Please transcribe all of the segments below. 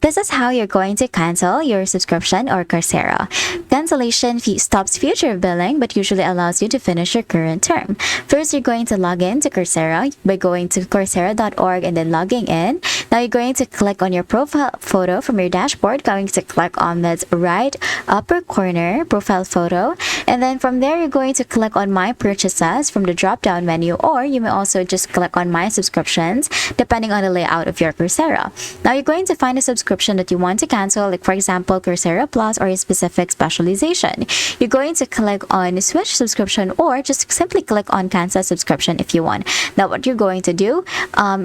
This is how you're going to cancel your subscription or Coursera. Cancellation fee stops future billing but usually allows you to finish your current term. First, you're going to log in to Coursera by going to coursera.org and then logging in. Now you're going to click on your profile photo from your dashboard, going to click on this right upper corner profile photo, and then from there you're going to click on My Purchases from the drop-down menu, or you may also just click on My Subscriptions depending on the layout of your Coursera. Now you're going to find a subscription that you want to cancel, like for example Coursera Plus or a specific specialization. You're going to click on Switch Subscription or just simply click on Cancel Subscription if you want. Now what you're going to do,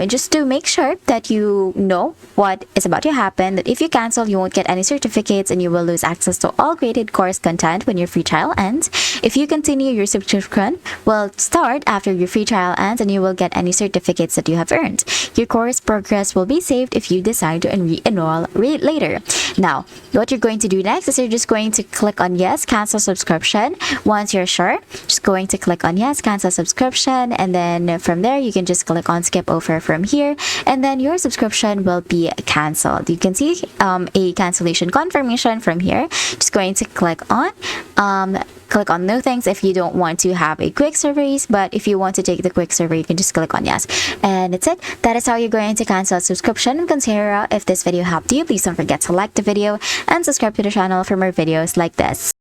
just to make sure that you know what is about to happen, that if you cancel you won't get any certificates and you will lose access to all graded course content when your free trial ends. If you continue, your subscription will start after your free trial ends and you will get any certificates that you have earned. Your course progress will be saved if you decide to re-enroll later. Now, what you're going to do next is you're just going to click on Yes, Cancel Subscription. Once you're sure, just going to click on Yes, Cancel Subscription, and then from there you can just click on Skip Over from here, and then your subscription will be canceled. You can see a cancellation confirmation from here. Just going to click on No Thanks if you don't want to have a quick surveys, but if you want to take the quick survey, you can just click on Yes. And that's it. That is how you're going to cancel a subscription in Coursera. If this video helped you, please don't forget to like the video and subscribe to the channel for more videos like this.